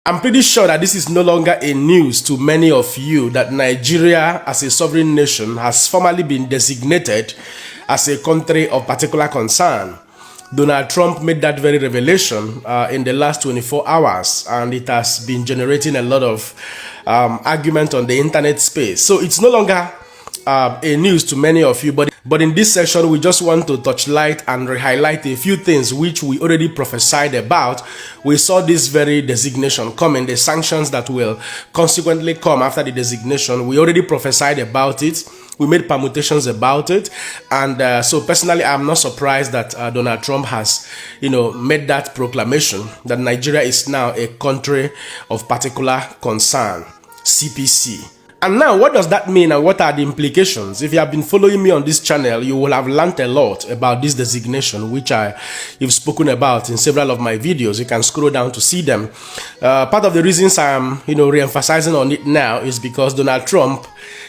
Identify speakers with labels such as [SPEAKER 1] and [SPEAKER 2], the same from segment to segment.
[SPEAKER 1] I'm pretty sure that this is no longer a news to many of you that Nigeria as a sovereign nation has formally been designated as a country of particular concern. Donald Trump made that very revelation in the last 24 hours, and it has been generating a lot of argument on the internet space. So it's no longer a news to many of you, but in this section we just want to touch light and highlight a few things which we already prophesied about. We saw this very designation coming, the sanctions that will consequently come after the designation. We already prophesied about it. We made permutations about it, and so personally I'm not surprised that Donald Trump has made that proclamation that Nigeria is now a country of particular concern, CPC. And now, what does that mean and what are the implications? If you have been following me on this channel, you will have learned a lot about this designation, which you've spoken about in several of my videos. You can scroll down to see them. Part of the reasons I'm re-emphasizing on it now is because Donald Trump,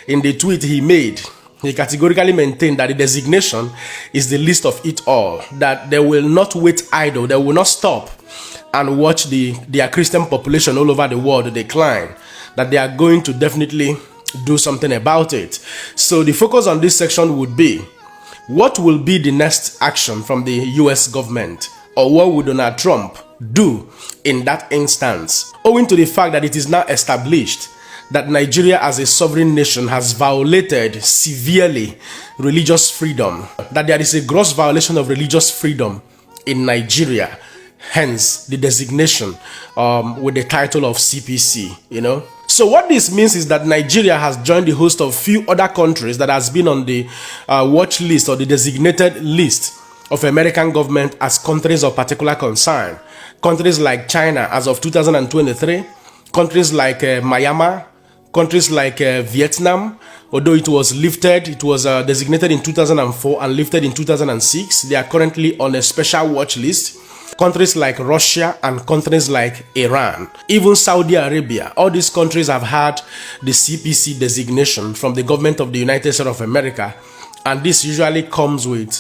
[SPEAKER 1] in the tweet he made, he categorically maintained that the designation is the least of it all, that they will not wait idle, they will not stop and watch their Christian population all over the world decline, that they are going to definitely do something about it. So the focus on this section would be, what will be the next action from the US government, or what would Donald Trump do in that instance, owing to the fact that it is now established that Nigeria as a sovereign nation has violated severely religious freedom, that there is a gross violation of religious freedom in Nigeria, hence the designation with the title of CPC, So what this means is that Nigeria has joined the host of few other countries that has been on the watch list or the designated list of American government as countries of particular concern. Countries like China as of 2023, countries like Myanmar, countries like Vietnam, although it was designated in 2004 and lifted in 2006, they are currently on a special watch list. Countries like Russia and countries like Iran, even Saudi Arabia, all these countries have had the CPC designation from the government of the United States of America, and this usually comes with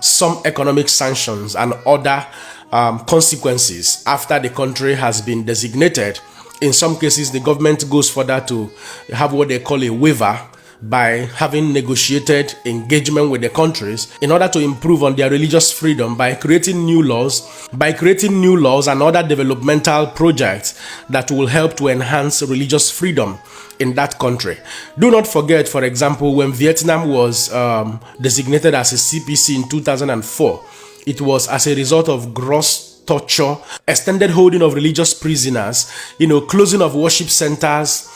[SPEAKER 1] some economic sanctions and other consequences after the country has been designated. In some cases, the government goes further to have what they call a waiver by having negotiated engagement with the countries in order to improve on their religious freedom by creating new laws and other developmental projects that will help to enhance religious freedom in that country. Do not forget, for example, when Vietnam was designated as a CPC in 2004, it was as a result of gross torture, extended holding of religious prisoners, closing of worship centers,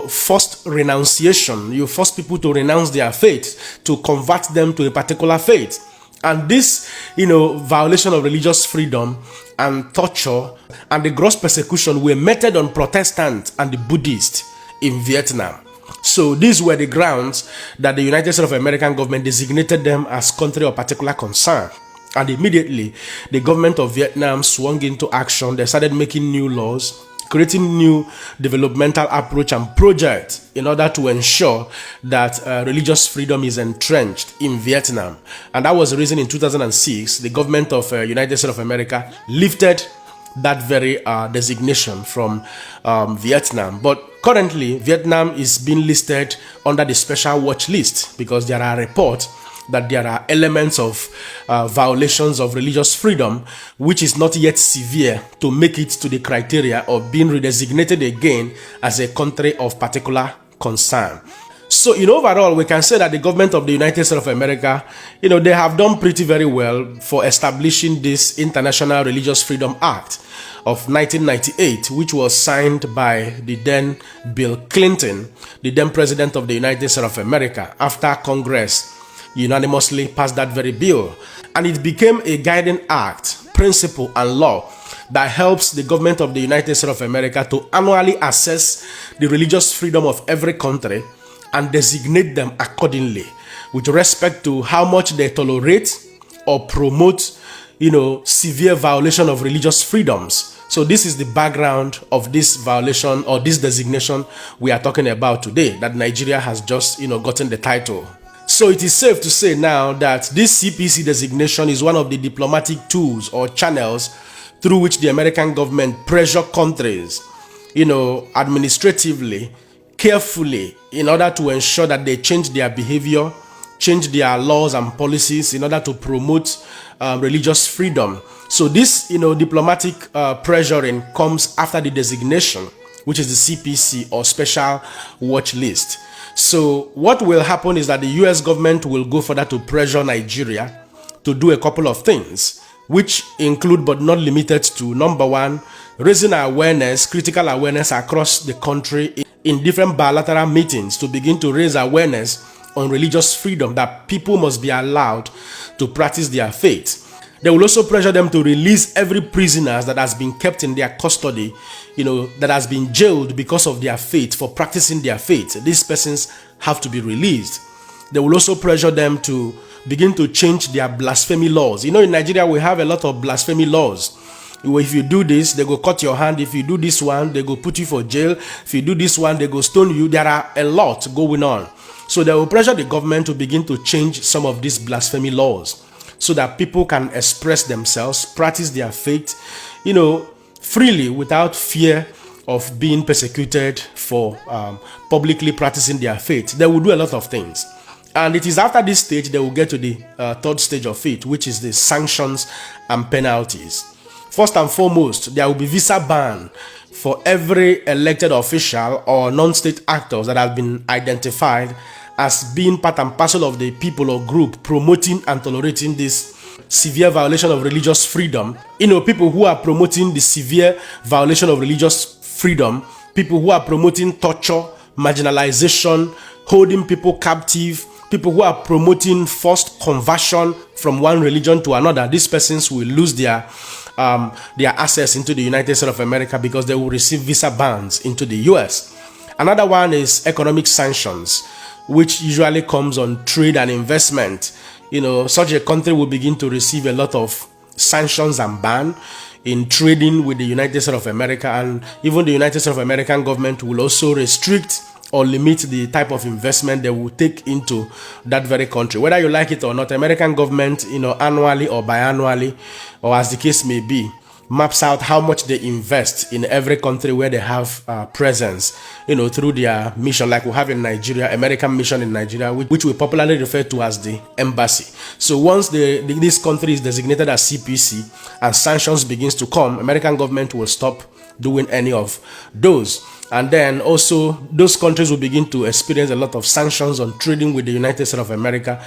[SPEAKER 1] forced renunciation. You force people to renounce their faith, to convert them to a particular faith. And this, violation of religious freedom and torture and the gross persecution were meted on Protestants and the Buddhists in Vietnam. So these were the grounds that the United States of American government designated them as country of particular concern. And immediately, the government of Vietnam swung into action. They started making new laws, creating new developmental approach and projects in order to ensure that religious freedom is entrenched in Vietnam. And that was the reason in 2006, the government of United States of America lifted that very designation from Vietnam. But currently, Vietnam is being listed under the special watch list because there are reports that there are elements of violations of religious freedom which is not yet severe to make it to the criteria of being redesignated again as a country of particular concern. So in overall, we can say that the government of the United States of America, they have done pretty very well for establishing this International Religious Freedom Act of 1998, which was signed by the then Bill Clinton, the then president of the United States of America, after Congress unanimously passed that very bill. And it became a guiding act, principle, and law that helps the government of the United States of America to annually assess the religious freedom of every country and designate them accordingly with respect to how much they tolerate or promote, severe violation of religious freedoms. So this is the background of this violation or this designation we are talking about today, that Nigeria has just, gotten the title. So it is safe to say now that this CPC designation is one of the diplomatic tools or channels through which the American government pressure countries, administratively, carefully, in order to ensure that they change their behavior, change their laws and policies in order to promote religious freedom. So this, diplomatic pressuring comes after the designation, which is the CPC or Special Watch List. So what will happen is that the US government will go further to pressure Nigeria to do a couple of things, which include but not limited to, number one, raising awareness, critical awareness across the country in different bilateral meetings to begin to raise awareness on religious freedom, that people must be allowed to practice their faith. They will also pressure them to release every prisoner that has been kept in their custody, that has been jailed because of their faith, for practicing their faith. These persons have to be released. They will also pressure them to begin to change their blasphemy laws. In Nigeria, we have a lot of blasphemy laws. If you do this, they go cut your hand. If you do this one, they go put you for jail. If you do this one, they go stone you. There are a lot going on. So they will pressure the government to begin to change some of these blasphemy laws so that people can express themselves, practice their faith, freely without fear of being persecuted for publicly practicing their faith. They will do a lot of things. And it is after this stage they will get to the third stage of it, which is the sanctions and penalties. First and foremost, there will be visa ban for every elected official or non-state actors that have been identified as being part and parcel of the people or group promoting and tolerating this severe violation of religious freedom. People who are promoting the severe violation of religious freedom, people who are promoting torture, marginalization, holding people captive, people who are promoting forced conversion from one religion to another, these persons will lose their access into the United States of America because they will receive visa bans into the US. Another one is economic sanctions, which usually comes on trade and investment. Such a country will begin to receive a lot of sanctions and ban in trading with the United States of America, and even the United States of American government will also restrict or limit the type of investment they will take into that very country. Whether you like it or not, American government, annually or biannually, or as the case may be, maps out how much they invest in every country where they have presence, through their mission, like we have in Nigeria, American mission in Nigeria, which we popularly refer to as the embassy. So once this country is designated as CPC and sanctions begins to come, American government will stop doing any of those. And then also those countries will begin to experience a lot of sanctions on trading with the United States of America,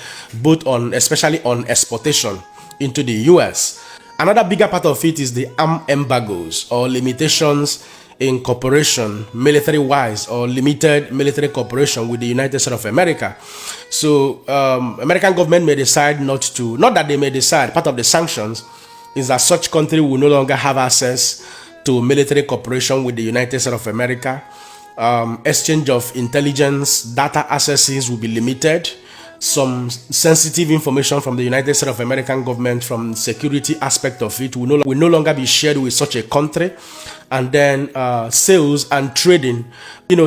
[SPEAKER 1] especially on exportation into the US. Another bigger part of it is the arm embargoes or limitations in cooperation, military-wise, or limited military cooperation with the United States of America. So American government may decide not that they may decide, part of the sanctions is that such country will no longer have access to military cooperation with the United States of America. Exchange of intelligence, data accesses will be limited. Some sensitive information from the United States of American government, from security aspect of it, will no longer be shared with such a country. And then sales and trading,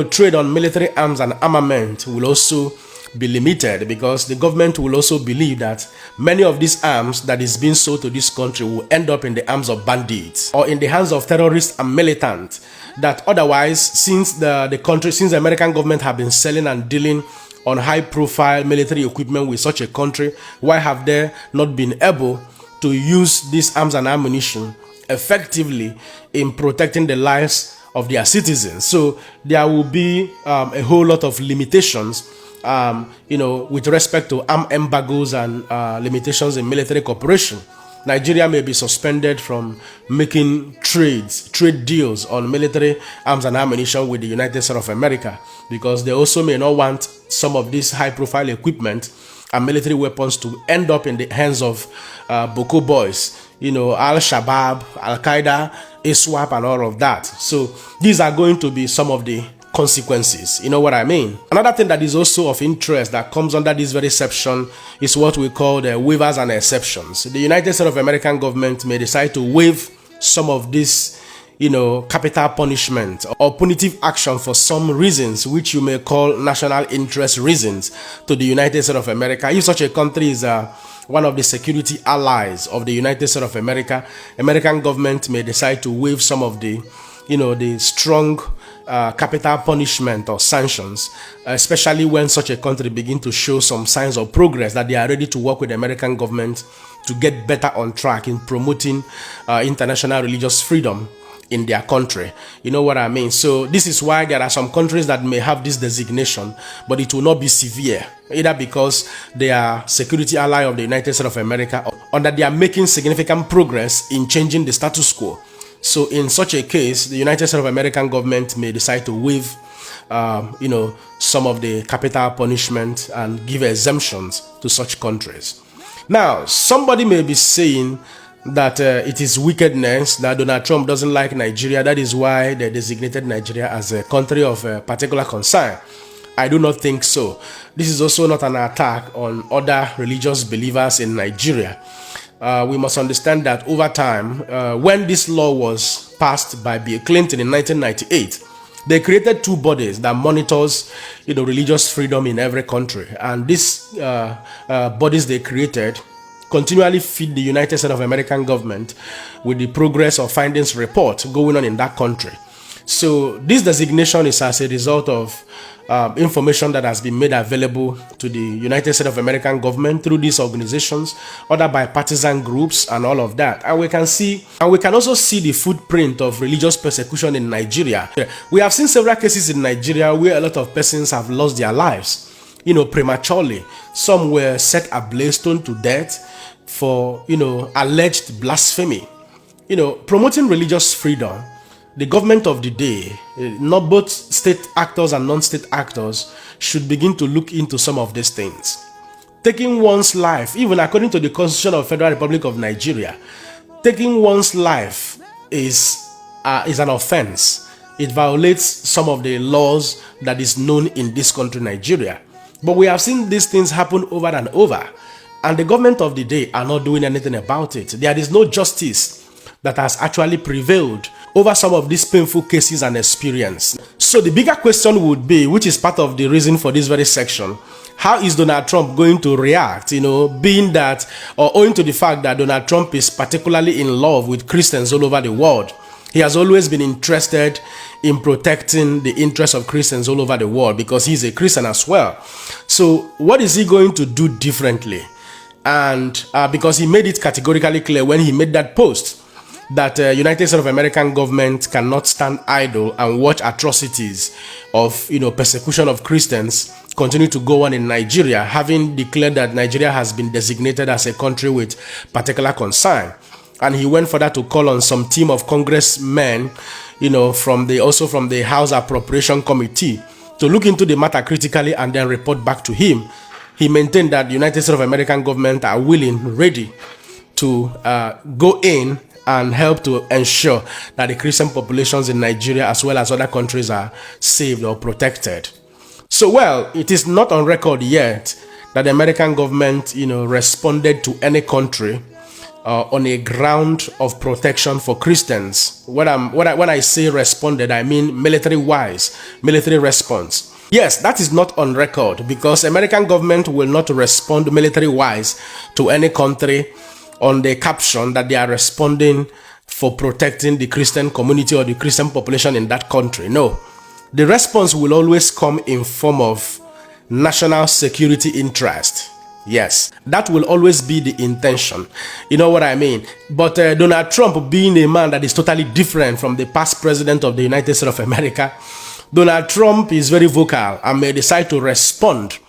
[SPEAKER 1] trade on military arms and armament will also be limited, because the government will also believe that many of these arms that is being sold to this country will end up in the arms of bandits or in the hands of terrorists and militants, that otherwise, since the American government have been selling and dealing on high-profile military equipment with such a country, why have they not been able to use these arms and ammunition effectively in protecting the lives of their citizens? So there will be a whole lot of limitations, with respect to arm embargoes and limitations in military cooperation. Nigeria may be suspended from making trade deals on military arms and ammunition with the United States of America, because they also may not want some of this high-profile equipment and military weapons to end up in the hands of Boko boys, Al-Shabaab, Al-Qaeda, ISWAP, and all of that. So these are going to be some of the consequences. You know what I mean? Another thing that is also of interest that comes under this very section is what we call the waivers and exceptions. The United States of American government may decide to waive some of this, capital punishment or punitive action for some reasons, which you may call national interest reasons, to the United States of America. If such a country is one of the security allies of the United States of America, American government may decide to waive some of the, the strong capital punishment or sanctions, especially when such a country begin to show some signs of progress that they are ready to work with the American government to get better on track in promoting international religious freedom in their country. You know what I mean? So this is why there are some countries that may have this designation, but it will not be severe, either because they are security ally of the United States of America or that they are making significant progress in changing the status quo. So in such a case, the United States of American government may decide to waive some of the capital punishment and give exemptions to such countries. Now, somebody may be saying that it is wickedness that Donald Trump doesn't like Nigeria. That is why they designated Nigeria as a country of particular concern. I do not think so. This is also not an attack on other religious believers in Nigeria. We must understand that over time, when this law was passed by Bill Clinton in 1998, they created two bodies that monitors, religious freedom in every country. And these bodies they created continually feed the United States of American government with the progress or findings report going on in that country. So this designation is as a result of information that has been made available to the United States of American government through these organizations, other bipartisan groups, and all of that. And we can also see the footprint of religious persecution in Nigeria. We have seen several cases in Nigeria where a lot of persons have lost their lives, prematurely. Some were set ablaze, stoned to death for, alleged blasphemy. Promoting religious freedom, the government of the day, not both state actors and non-state actors, should begin to look into some of these things. Taking one's life, even according to the Constitution of the Federal Republic of Nigeria, taking one's life is an offense. It violates some of the laws that is known in this country, Nigeria. But we have seen these things happen over and over, and the government of the day are not doing anything about it. There is no justice that has actually prevailed over some of these painful cases and experience. So the bigger question would be, which is part of the reason for this very section, how is Donald Trump going to react, being that, or owing to the fact that Donald Trump is particularly in love with Christians all over the world. He has always been interested in protecting the interests of Christians all over the world because he's a Christian as well. So what is he going to do differently? And because he made it categorically clear when he made that post that United States of American government cannot stand idle and watch atrocities of persecution of Christians continue to go on in Nigeria, having declared that Nigeria has been designated as a country with particular concern. And he went further to call on some team of congressmen, from the House Appropriation Committee to look into the matter critically and then report back to him. He maintained that the United States of American government are willing, ready to go in and help to ensure that the Christian populations in Nigeria as well as other countries are saved or protected. So, well, it is not on record yet that the American government, responded to any country on a ground of protection for Christians. When I say responded, I mean military-wise, military response. Yes, that is not on record because American government will not respond military-wise to any country on the caption that they are responding for protecting the Christian community or the Christian population in that country. No, the response will always come in form of national security interest. Yes, that will always be the intention. You know what I mean? But Donald Trump, being a man that is totally different from the past president of the United States of America, Donald Trump is very vocal and may decide to respond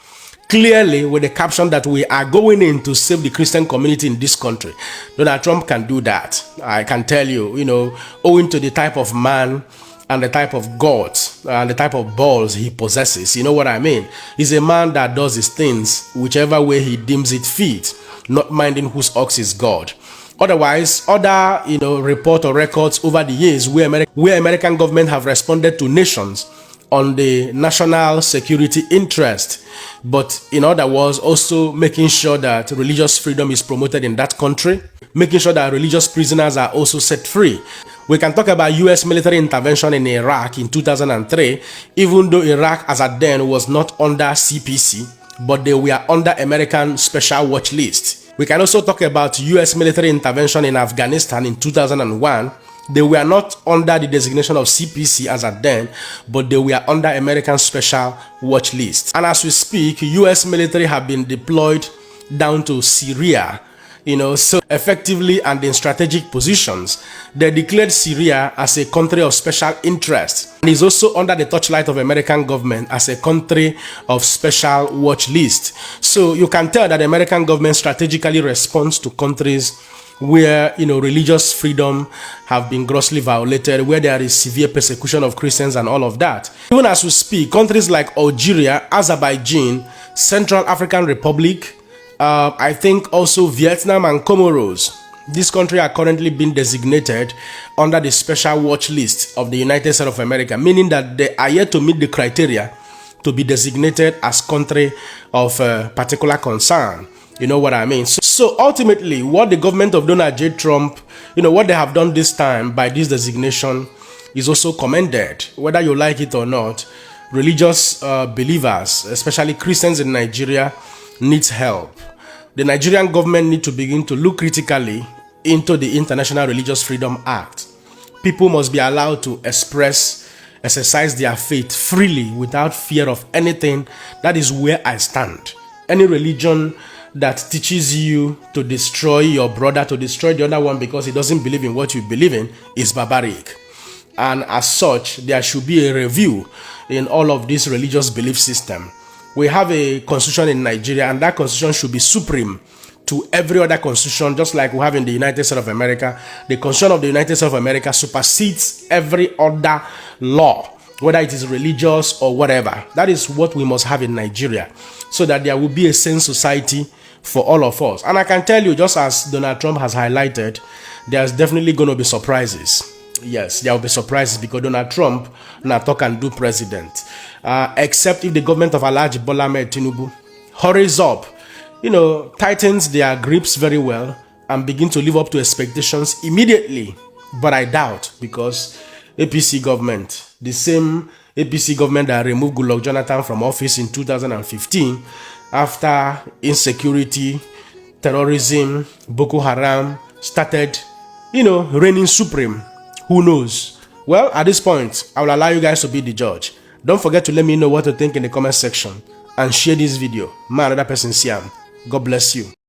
[SPEAKER 1] clearly with the caption that we are going in to save the Christian community in this country. Donald Trump can do that. I can tell you, owing to the type of man and the type of gods and the type of balls he possesses. You know what I mean? He's a man that does his things whichever way he deems it fit, not minding whose ox is God. Otherwise, other report or records over the years where American government have responded to nations on the national security interest, but in other words, also making sure that religious freedom is promoted in that country, making sure that religious prisoners are also set free. We can talk about U.S. military intervention in Iraq in 2003, even though Iraq as at then was not under CPC, but they were under American special watch list. We can also talk about US military intervention in Afghanistan in 2001. They were not under the designation of CPC as at then, but they were under American Special Watch List. And as we speak, US military have been deployed down to Syria, so effectively and in strategic positions. They declared Syria as a country of special interest and is also under the touchlight of American government as a country of special watch list. So you can tell that the American government strategically responds to countries where religious freedom have been grossly violated, where there is severe persecution of Christians and all of that. Even as we speak, countries like Algeria, Azerbaijan, Central African Republic, I think also Vietnam and Comoros, these countries are currently being designated under the special watch list of the United States of America, meaning that they are yet to meet the criteria to be designated as country of particular concern. You know what I mean? So ultimately, what the government of Donald J. Trump, what they have done this time by this designation is also commended, whether you like it or not. Religious believers, especially Christians in Nigeria, needs help. The Nigerian government need to begin to look critically into the International Religious Freedom Act. People must be allowed to exercise their faith freely without fear of anything. That is where I stand. Any religion that teaches you to destroy your brother, to destroy the other one because he doesn't believe in what you believe in, is barbaric. And as such, there should be a review in all of this religious belief system. We have a constitution in Nigeria, and that constitution should be supreme to every other constitution, just like we have in the United States of America. The Constitution of the United States of America supersedes every other law, whether it is religious or whatever. That is what we must have in Nigeria, so that there will be a sane society for all of us. And I can tell you, just as Donald Trump has highlighted, there's definitely going to be surprises. Yes, there will be surprises because Donald Trump now talk and do president. Except if the government of Alhaji Bola Ahmed Tinubu hurries up, tightens their grips very well and begin to live up to expectations immediately. But I doubt, because APC government, the same APC government that removed Goodluck Jonathan from office in 2015 after insecurity, terrorism, Boko Haram started, reigning supreme. Who knows? Well, at this point, I will allow you guys to be the judge. Don't forget to let me know what you think in the comment section and share this video. My another person, Siam. God bless you.